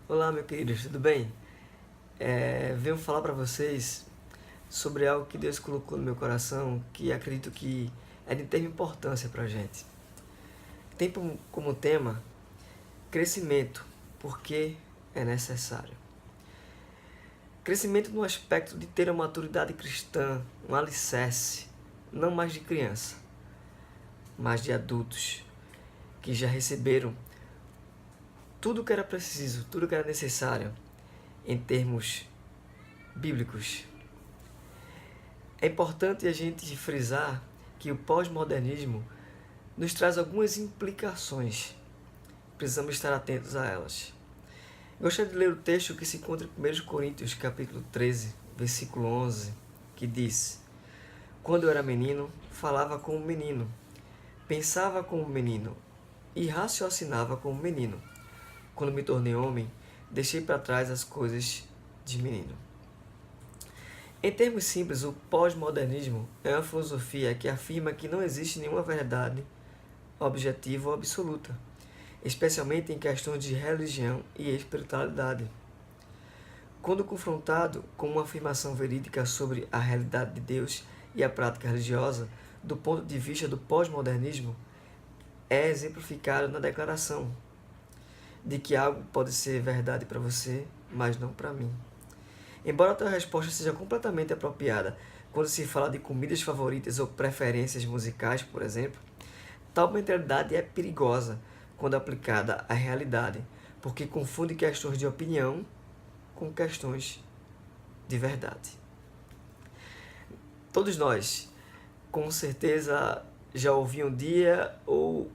Olá, meu querido, tudo bem? Venho falar para vocês sobre algo que Deus colocou no meu coração que acredito que é de extrema importância para a gente. Tem como tema crescimento, porque é necessário. Crescimento no aspecto de ter uma maturidade cristã, um alicerce, não mais de criança, mas de adultos que já receberam tudo o que era preciso, tudo o que era necessário em termos bíblicos. É importante a gente frisar que o pós-modernismo nos traz algumas implicações. Precisamos estar atentos a elas. Gostaria de ler o texto que se encontra em 1 Coríntios, capítulo 13, versículo 11, que diz: Quando eu era menino, falava como menino, pensava como menino e raciocinava como menino. Quando me tornei homem, deixei para trás as coisas de menino. Em termos simples, o pós-modernismo é uma filosofia que afirma que não existe nenhuma verdade objetiva ou absoluta, especialmente em questões de religião e espiritualidade. Quando confrontado com uma afirmação verídica sobre a realidade de Deus e a prática religiosa, do ponto de vista do pós-modernismo, é exemplificado na declaração de que algo pode ser verdade para você, mas não para mim. Embora a tua resposta seja completamente apropriada quando se fala de comidas favoritas ou preferências musicais, por exemplo, tal mentalidade é perigosa quando aplicada à realidade, porque confunde questões de opinião com questões de verdade. Todos nós, com certeza, já ouvi um dia ou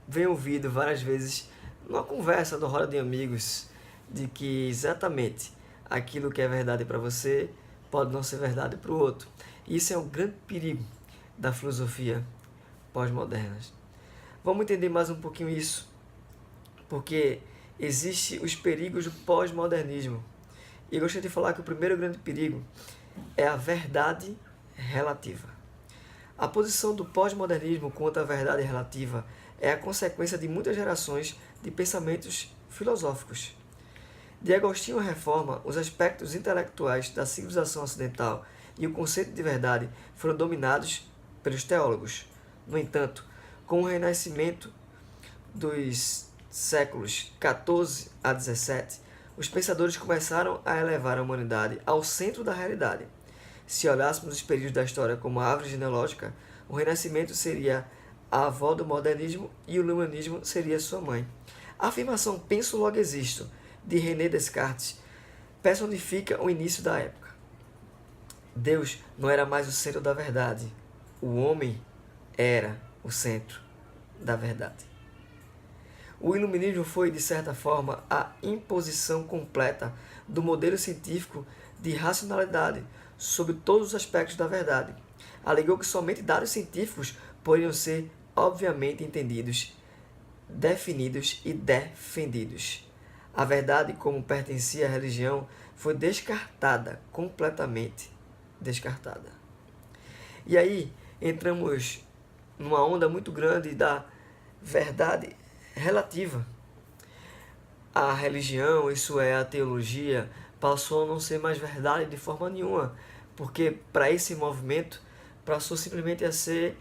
vem ouvido várias vezes numa conversa, numa roda de amigos, de que exatamente aquilo que é verdade para você pode não ser verdade para o outro. E isso é um grande perigo da filosofia pós-moderna. Vamos entender mais um pouquinho isso, porque existem os perigos do pós-modernismo. E eu gostaria de falar que o primeiro grande perigo é a verdade relativa. A posição do pós-modernismo quanto à verdade relativa é a consequência de muitas gerações de pensamentos filosóficos. De Agostinho à Reforma, os aspectos intelectuais da civilização ocidental e o conceito de verdade foram dominados pelos teólogos. No entanto, com o renascimento dos séculos XIV a XVII, os pensadores começaram a elevar a humanidade ao centro da realidade. Se olhássemos os períodos da história como a árvore genealógica, o Renascimento seria a avó do modernismo e o iluminismo seria sua mãe. A afirmação "penso logo existo" de René Descartes personifica o início da época. Deus não era mais o centro da verdade. O homem era o centro da verdade. O iluminismo foi, de certa forma, a imposição completa do modelo científico de racionalidade sobre todos os aspectos da verdade. Alegou que somente dados científicos poderiam ser obviamente entendidos, definidos e defendidos. A verdade, como pertencia à religião, foi descartada, completamente descartada. E aí entramos numa onda muito grande da verdade relativa. A religião, isso é, a teologia, passou a não ser mais verdade de forma nenhuma, porque para esse movimento passou simplesmente a ser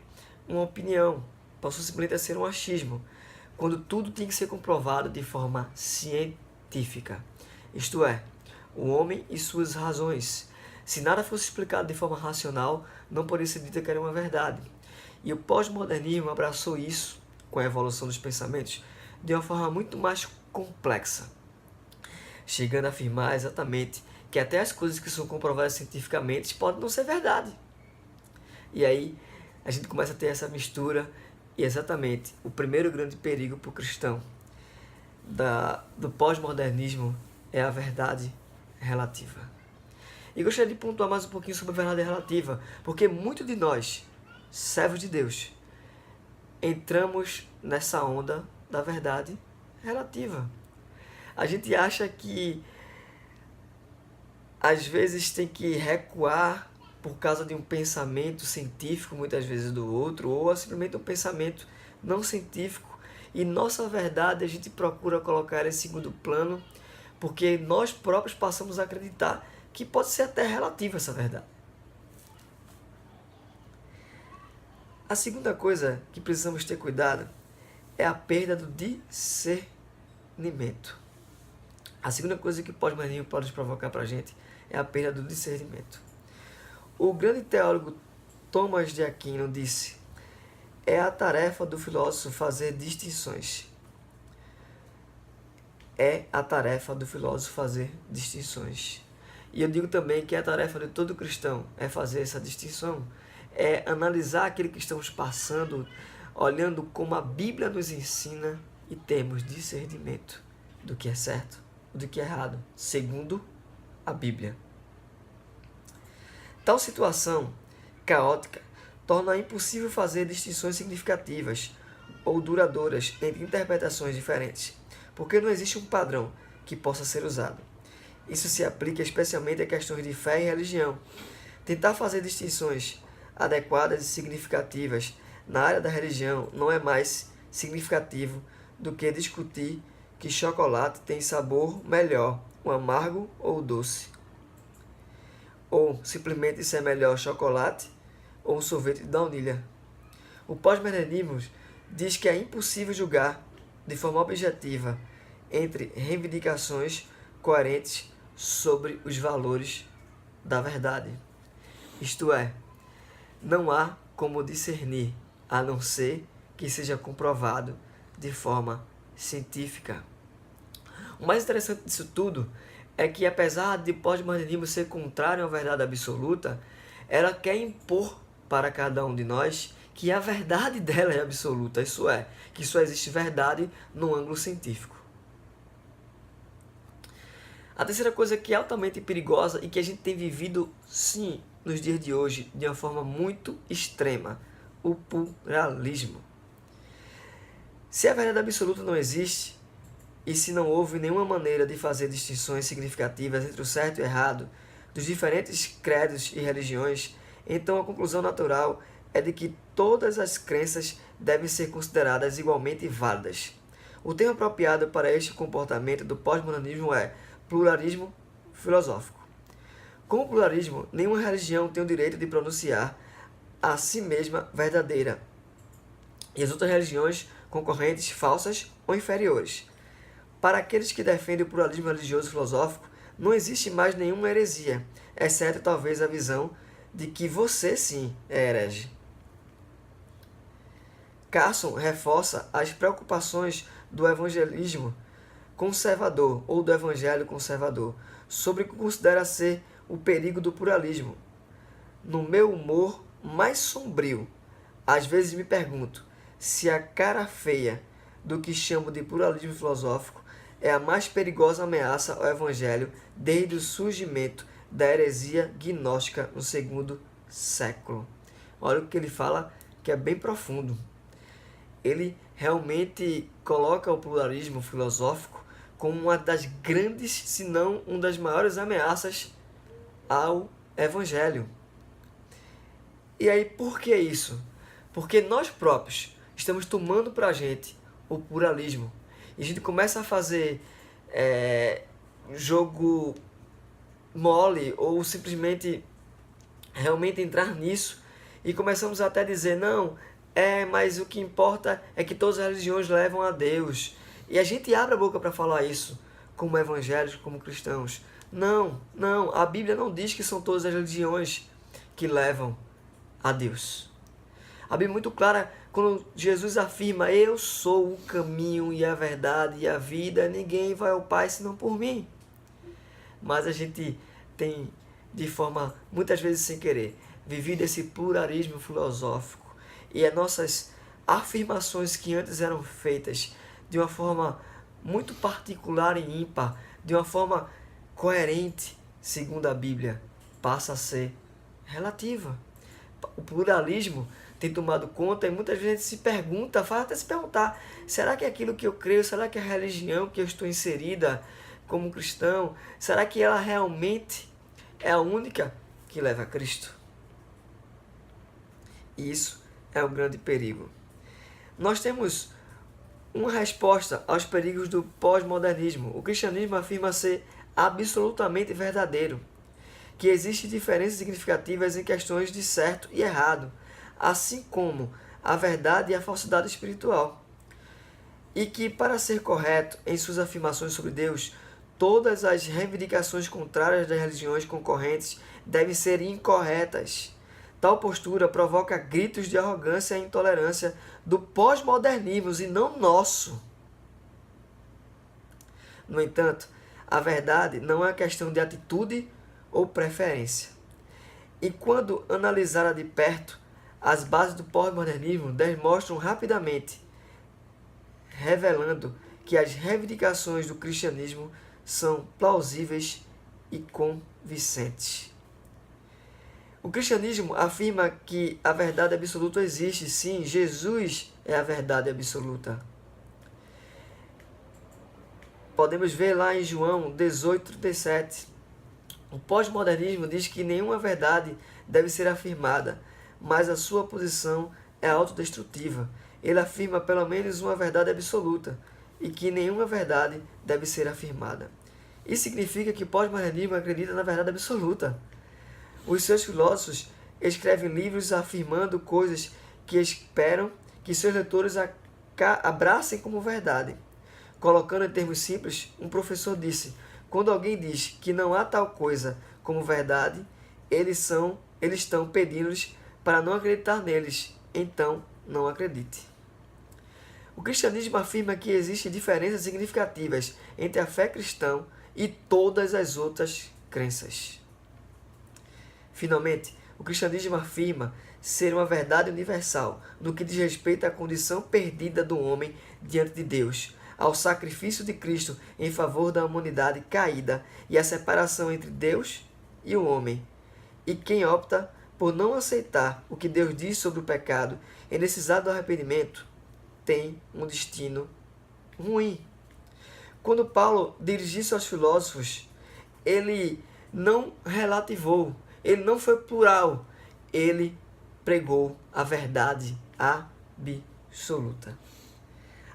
uma opinião, passou simplesmente a ser um achismo, quando tudo tem que ser comprovado de forma científica. Isto é, o homem e suas razões. Se nada fosse explicado de forma racional, não poderia ser dito que era uma verdade. E o pós-modernismo abraçou isso, com a evolução dos pensamentos, de uma forma muito mais complexa, chegando a afirmar exatamente que até as coisas que são comprovadas cientificamente podem não ser verdade. E aí a gente começa a ter essa mistura, e exatamente o primeiro grande perigo para o cristão do pós-modernismo é a verdade relativa. E gostaria de pontuar mais um pouquinho sobre a verdade relativa, porque muitos de nós, servos de Deus, entramos nessa onda da verdade relativa. A gente acha que às vezes tem que recuar por causa de um pensamento científico, muitas vezes do outro, ou simplesmente um pensamento não científico, e nossa verdade a gente procura colocar em segundo plano porque nós próprios passamos a acreditar que pode ser até relativa essa verdade. A segunda coisa que precisamos ter cuidado é a perda do discernimento. A segunda coisa que o pós-modernismo pode provocar para a gente é a perda do discernimento. O grande teólogo Thomas de Aquino disse: é a tarefa do filósofo fazer distinções. É a tarefa do filósofo fazer distinções. E eu digo também que a tarefa de todo cristão é fazer essa distinção, é analisar aquilo que estamos passando, olhando como a Bíblia nos ensina e termos discernimento do que é certo e do que é errado, segundo a Bíblia. Tal situação caótica torna impossível fazer distinções significativas ou duradouras entre interpretações diferentes, porque não existe um padrão que possa ser usado. Isso se aplica especialmente a questões de fé e religião. Tentar fazer distinções adequadas e significativas na área da religião não é mais significativo do que discutir que chocolate tem sabor melhor, o amargo ou o doce. Ou simplesmente se é melhor chocolate ou um sorvete de baunilha. O pós-modernismo diz que é impossível julgar de forma objetiva entre reivindicações coerentes sobre os valores da verdade. Isto é, não há como discernir, a não ser que seja comprovado de forma científica. O mais interessante disso tudo é que, apesar de pós-modernismo ser contrário à verdade absoluta, ela quer impor para cada um de nós que a verdade dela é absoluta, isso é, que só existe verdade no ângulo científico. A terceira coisa que é altamente perigosa e que a gente tem vivido, sim, nos dias de hoje, de uma forma muito extrema, o pluralismo. Se a verdade absoluta não existe, e se não houve nenhuma maneira de fazer distinções significativas entre o certo e o errado dos diferentes credos e religiões, então a conclusão natural é de que todas as crenças devem ser consideradas igualmente válidas. O termo apropriado para este comportamento do pós-modernismo é pluralismo filosófico. Com o pluralismo, nenhuma religião tem o direito de pronunciar a si mesma verdadeira e as outras religiões concorrentes falsas ou inferiores. Para aqueles que defendem o pluralismo religioso e filosófico, não existe mais nenhuma heresia, exceto talvez a visão de que você sim é herege. Carson reforça as preocupações do evangelismo conservador ou do evangelho conservador sobre o que considera ser o perigo do pluralismo. No meu humor mais sombrio, às vezes me pergunto se a cara feia do que chamo de pluralismo filosófico é a mais perigosa ameaça ao evangelho desde o surgimento da heresia gnóstica no segundo século. Olha o que ele fala, que é bem profundo. Ele realmente coloca o pluralismo filosófico como uma das grandes, se não uma das maiores ameaças ao evangelho. E aí, por que isso? Porque nós próprios estamos tomando para a gente o pluralismo. E a gente começa a fazer jogo mole ou simplesmente realmente entrar nisso e começamos até a dizer, não, mas o que importa é que todas as religiões levam a Deus. E a gente abre a boca para falar isso como evangélicos, como cristãos. Não, a Bíblia não diz que são todas as religiões que levam a Deus. A Bíblia é muito clara quando Jesus afirma, eu sou o caminho e a verdade e a vida, ninguém vai ao Pai senão por mim. Mas a gente tem, de forma, muitas vezes sem querer, vivido esse pluralismo filosófico. E as nossas afirmações que antes eram feitas de uma forma muito particular e ímpar, de uma forma coerente, segundo a Bíblia, passa a ser relativa. O pluralismo tem tomado conta e muitas vezes a gente se pergunta, faz até se perguntar, será que é aquilo que eu creio, será que é a religião que eu estou inserida como cristão, será que ela realmente é a única que leva a Cristo? E isso é um grande perigo. Nós temos uma resposta aos perigos do pós-modernismo. O cristianismo afirma ser absolutamente verdadeiro, que existem diferenças significativas em questões de certo e errado, assim como a verdade e a falsidade espiritual. E que, para ser correto em suas afirmações sobre Deus, todas as reivindicações contrárias das religiões concorrentes devem ser incorretas. Tal postura provoca gritos de arrogância e intolerância do pós-modernismo e não nosso. No entanto, a verdade não é questão de atitude ou preferência. E quando analisada de perto, as bases do pós-modernismo demonstram rapidamente, revelando que as reivindicações do cristianismo são plausíveis e convincentes. O cristianismo afirma que a verdade absoluta existe. Sim, Jesus é a verdade absoluta. Podemos ver lá em João 18:37. O pós-modernismo diz que nenhuma verdade deve ser afirmada, mas a sua posição é autodestrutiva. Ele afirma pelo menos uma verdade absoluta e que nenhuma verdade deve ser afirmada. Isso significa que o pós-modernismo acredita na verdade absoluta. Os seus filósofos escrevem livros afirmando coisas que esperam que seus leitores abracem como verdade. Colocando em termos simples, um professor disse: quando alguém diz que não há tal coisa como verdade, eles estão pedindo-lhes para não acreditar neles. Então, não acredite. O cristianismo afirma que existem diferenças significativas entre a fé cristã e todas as outras crenças. Finalmente, o cristianismo afirma ser uma verdade universal no que diz respeito à condição perdida do homem diante de Deus, ao sacrifício de Cristo em favor da humanidade caída e à separação entre Deus e o homem. E quem opta por não aceitar o que Deus diz sobre o pecado e necessidade do arrependimento tem um destino ruim. Quando Paulo dirigiu-se aos filósofos, ele não relativou, ele não foi plural, ele pregou a verdade absoluta.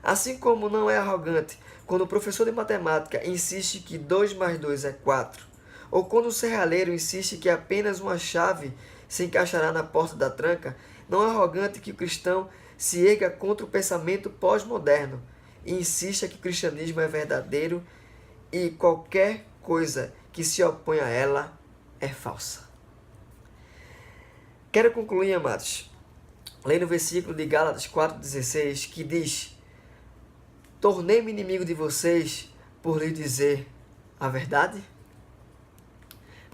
Assim como não é arrogante quando o professor de matemática insiste que 2 mais 2 é 4, ou quando o serralheiro insiste que apenas uma chave se encaixará na porta da tranca, não é arrogante que o cristão se erga contra o pensamento pós-moderno e insista que o cristianismo é verdadeiro e qualquer coisa que se opõe a ela é falsa. Quero concluir, amados, lendo o versículo de Gálatas 4,16, que diz: tornei-me inimigo de vocês por lhe dizer a verdade?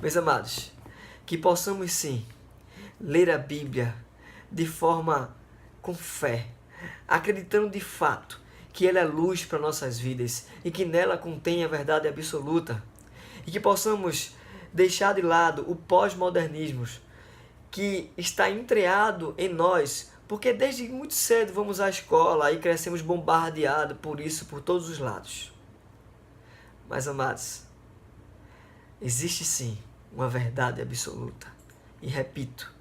Meus amados, que possamos sim ler a Bíblia de forma com fé, acreditando de fato que ela é luz para nossas vidas e que nela contém a verdade absoluta, e que possamos deixar de lado o pós-modernismo que está entreado em nós, porque desde muito cedo vamos à escola e crescemos bombardeados por isso por todos os lados. Mas, amados, existe sim uma verdade absoluta. E repito,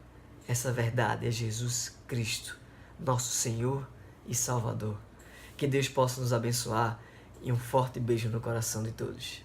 essa verdade é Jesus Cristo, nosso Senhor e Salvador. Que Deus possa nos abençoar e um forte beijo no coração de todos.